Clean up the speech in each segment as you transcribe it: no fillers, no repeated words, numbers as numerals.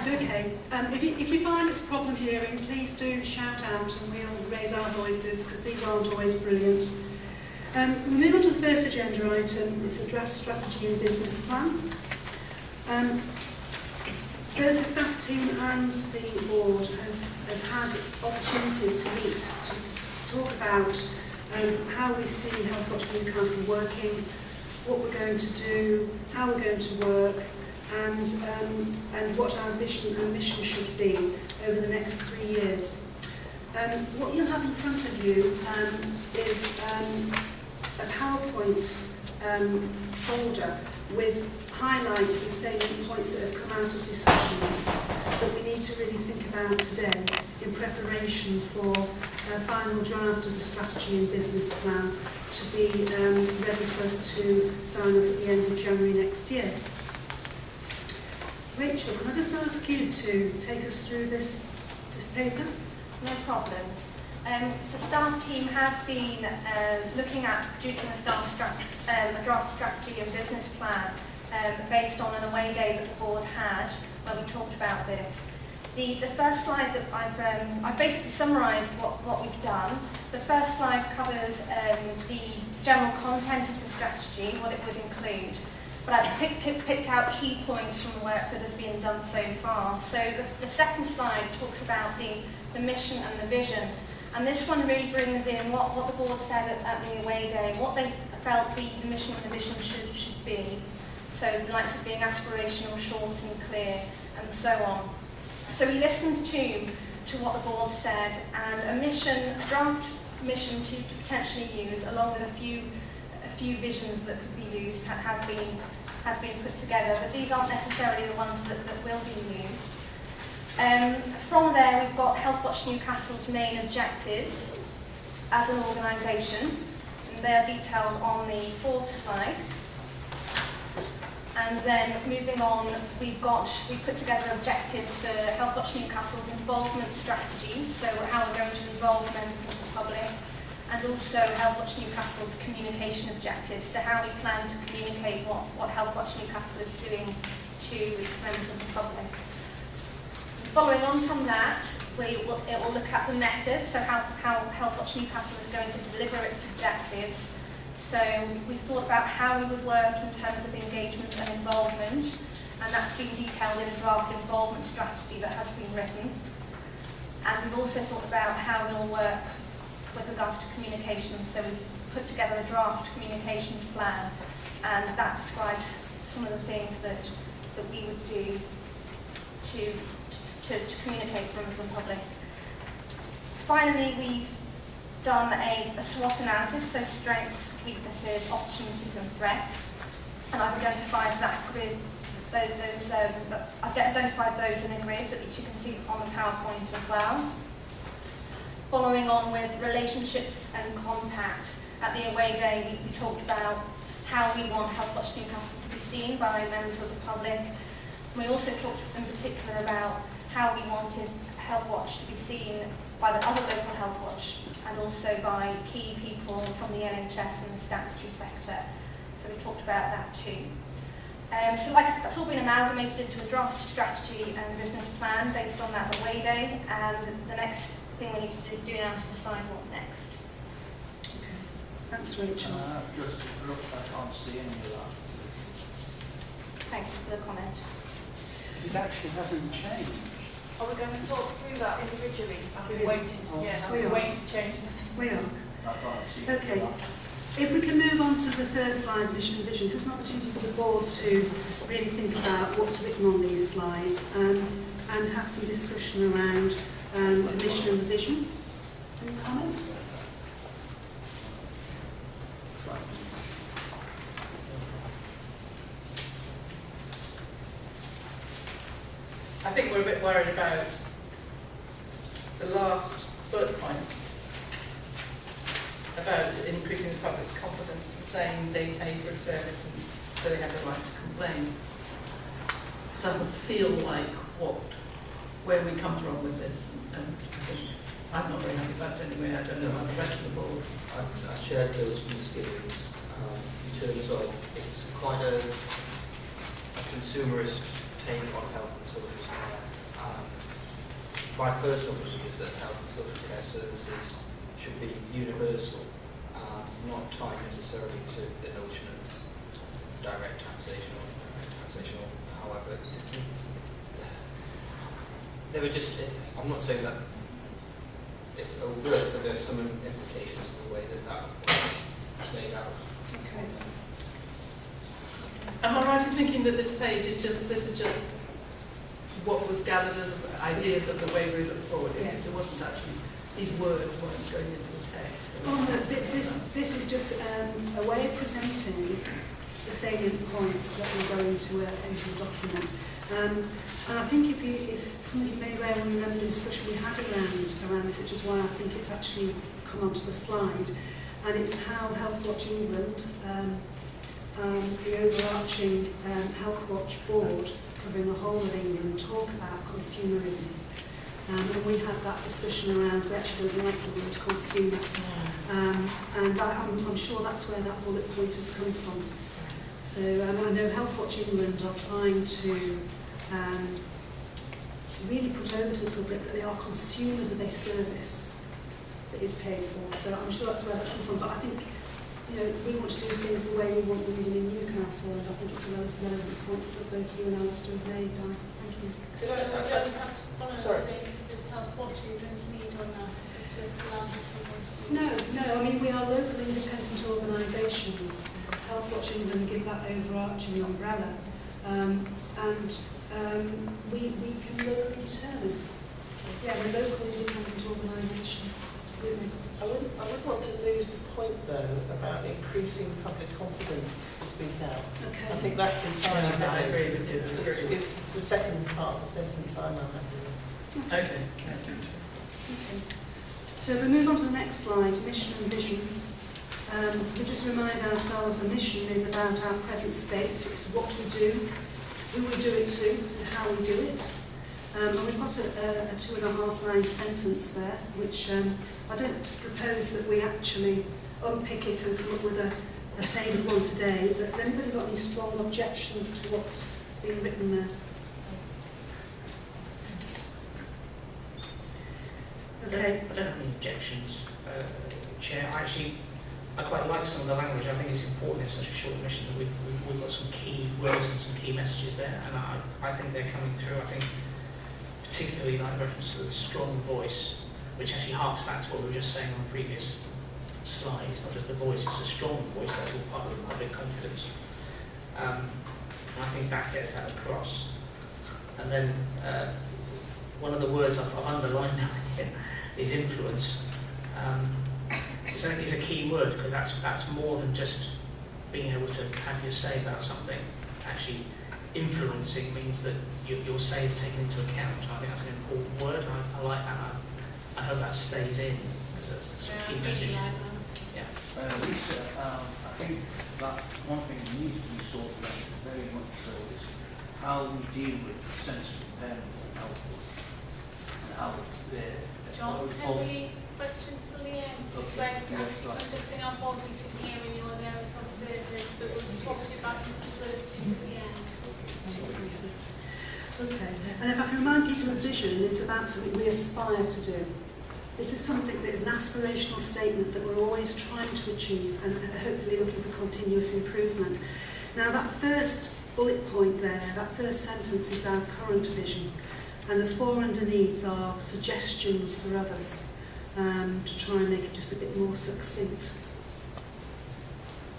Right, okay. If you find it's a problem hearing, please do shout out and we'll raise our voices because these aren't always brilliant. We move on to the first agenda item. It's a draft strategy and business plan. Both the staff team and the board have had opportunities to meet to talk about how we see Health Watch Newcastle working, what we're going to do, how we're going to work, and what our vision and mission should be over the next 3 years. What you'll have in front of you is a PowerPoint folder with highlights and salient points that have come out of discussions that we need to really think about today in preparation for a final draft of the strategy and business plan to be ready for us to sign off at the end of January next year. Rachel, can I just ask you to take us through this paper? No problems. The staff team have been looking at producing a draft strategy and business plan based on an away day that the board had where we talked about this. The first slide that I've basically summarised what we've done. The first slide covers the general content of the strategy, what it would include. But I've picked out key points from the work that has been done so far. So the second slide talks about the mission and the vision. And this one really brings in what the board said at the away day, what they felt the mission and the vision should be. So the likes of being aspirational, short and clear, and so on. So we listened to what the board said, and a draft mission to potentially use, along with a few visions that could be used, have been put together. But these aren't necessarily the ones that will be used. From there, we've got Health Watch Newcastle's main objectives as an organisation, and they're detailed on the fourth slide. And then moving on, we've put together objectives for Health Watch Newcastle's involvement strategy, so how we're going to involve members of the public, and also Health Watch Newcastle's communication objectives, so how we plan to communicate what Health Watch Newcastle is doing to members of the public. Following on from that, it will look at the method, so how Health Watch Newcastle is going to deliver its objectives. So we thought about how we would work in terms of engagement and involvement, and that's been detailed in a draft involvement strategy that has been written. And we've also thought about how we'll work with regards to communications, so we've put together a draft communications plan, and that describes some of the things that we would do to communicate from the public. Finally, we've done a SWOT analysis, so strengths, weaknesses, opportunities and threats, and I've identified that grid, I've identified those in a grid, which you can see on the PowerPoint as well. Following on with relationships and contact, at the away day we talked about how we want Health Watch Newcastle to be seen by members of the public. We also talked in particular about how we wanted Health Watch to be seen by the other local Health Watch and also by key people from the NHS and the statutory sector. So we talked about that too. So like I said, that's all been amalgamated into a draft strategy and business plan based on that away day, and the next thing we need to do now is decide what next. Okay. Thanks, Rachel. Just look, I can't see any of that. Thank you for the comment. It actually hasn't changed. Are we going to talk through that individually? I've been waiting to change the thing. We are. I can't see Okay. that. If we can move on to the first slide, mission and visions, it's an opportunity for the board to really think about what's written on these slides and have some discussion around the mission and the vision. Any comments? I think we're a bit worried about the last bullet point about increasing the public's confidence and saying they pay for a service and so they have the right to complain. It doesn't feel like where we come from with this, and I think I'm not very happy about it anyway. I don't know about the rest of the board. I shared those misgivings in terms of it's quite a consumerist take on health and social care. My personal belief is that health and social care services should be universal, not tied necessarily to the notion of direct taxation or indirect taxation, or however. They were just, I'm not saying that it's overt, but there's some implications to the way that that was laid out. Okay. Am I right in thinking that this page is just, this is just what was gathered as ideas of the way we look forward? Yeah. It wasn't actually, these words weren't going into the text. Oh, no, this is just a way of presenting the salient points that will go into a document. And I think if some of you may well remember the discussion we had around this, which is why I think it's actually come onto the slide, and it's how Health Watch England, the overarching Health Watch board covering the whole of England, talk about consumerism. And we had that discussion around, we actually don't like the word consumer. And I'm sure that's where that bullet point has come from. So I know Health Watch England are trying to really put over to the public that they are consumers of a service that is paid for. So I'm sure that's where that's come from. But I think, you know, we want to do things the way we want them done in Newcastle, and I think it's a relevant points that both you and Alistair have made, Di. Thank you. So we don't have to follow Sorry. the Health Watch England's need on that, it's just land that we want to do. No, I mean, we are local independent organisations. Health Watch England give that overarching umbrella. We can locally determine. Yeah, we're local independent organisations, absolutely. I would want to lose the point, though, about increasing public confidence to speak out. Okay. I think that's entirely Yeah, I agree with you. It's the second part of the sentence I'm unhappy with. Okay. Okay. So if we move on to the next slide, mission and vision. We just remind ourselves a mission is about our present state. It's what we do, who we do it to, and how we do it. And we've got a 2.5 line sentence there, which I don't propose that we actually unpick it and come up with a favoured one today, but has anybody got any strong objections to what's been written there? Okay. I don't have any objections, Chair. I quite like some of the language. I think it's important in such a short mission that we've got some key words and some key messages there, and I think they're coming through. I think particularly like reference to the strong voice, which actually harks back to what we were just saying on the previous slide. It's not just the voice, it's a strong voice. That's all part of the public confidence. And I think that gets that across. And then one of the words I've underlined down here is influence. Which I think is a key word, because that's more than just being able to have your say about something. Actually, influencing means that your say is taken into account. I think that's an important word. I like that. I hope that stays in as a sort of key message. Yeah. Lisa, I think that one thing that needs to be sorted out very much so is how we deal with sensitive impairment and health, and how John, can we questions till the end? Okay. When Yes, right. conducting our board meeting here and you're there as observers, but we'll talk to you about it first to the end. Thanks, Lisa. Okay, and if I can remind people of vision, it's about something we aspire to do. This is something that is an aspirational statement that we're always trying to achieve and hopefully looking for continuous improvement. Now that first bullet point there, that first sentence is our current vision, and the four underneath are suggestions for others to try and make it just a bit more succinct.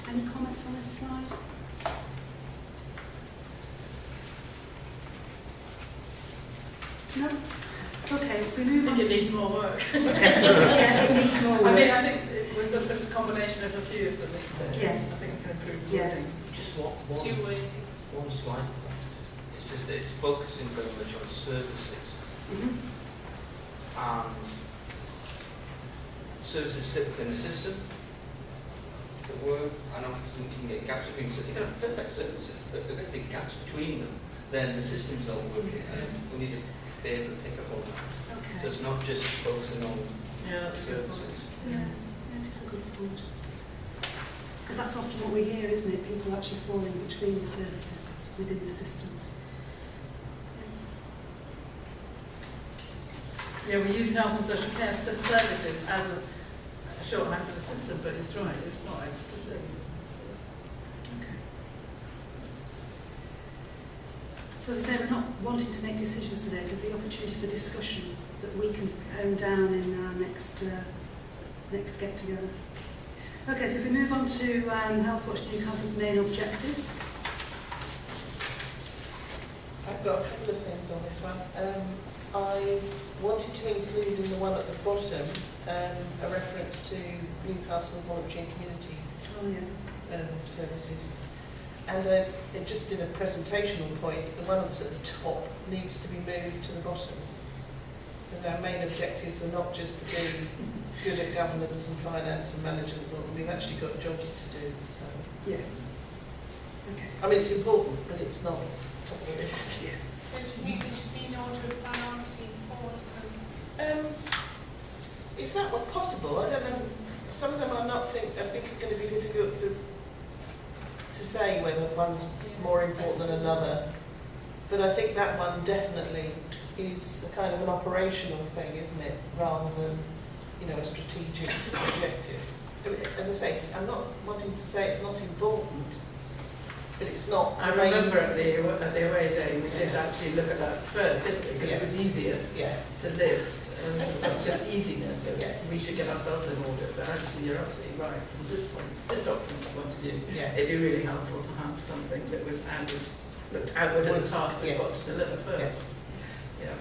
Any comments on this slide? No? Okay, we move I on. think it needs more work. Yeah, it needs more work. I mean, I think we've looked at the combination of a few of them. Yes. I think we can improve the Yeah. wording. Just Too wordy. one slide. It's just that it's focusing very much on services. Mhm. Services sit within a system that work, and often you can get gaps between, so you can have perfect services, but if there are going to be gaps between them, then the systems don't work, and we need to be able to pick up on that. So Okay. it's not just focusing on Yeah, that's a good point. services. Yeah, that is a good point. Because that's often what we hear, isn't it? People actually falling between the services within the system. Yeah, we use health and social care services as a shorthand for the system, but it's right, it's not explicit. So as I say, we're not wanting to make decisions today, so it's the opportunity for discussion that we can hone down in our next get together. Okay, so if we move on to Healthwatch Newcastle's main objectives. I've got a couple of things on this one. I wanted to include in the one at the bottom a reference to Newcastle Voluntary and Community Services. And it just in a presentational point, the one that's at the top needs to be moved to the bottom. Because our main objectives are not just to be good at governance and finance and management, but we've actually got jobs to do. So Yeah. Okay. I mean, it's important, but it's not top of the list. Yeah. So do you think it should be in order of priority for them? If that were possible, I don't know. Some of them I think are going to be difficult to say whether one's more important than another. But I think that one definitely is a kind of an operational thing, isn't it, rather than, you know, a strategic objective. I mean, as I say, I'm not wanting to say it's not important, but it's not. I remember at the away day we did actually look at that first, didn't we? Because it was easier to list, not just easiness. We should get ourselves in order. But actually, you're absolutely right. From this document's point of view, it'd be really helpful to have something that was looked outward at the task we've got to deliver first. Yeah.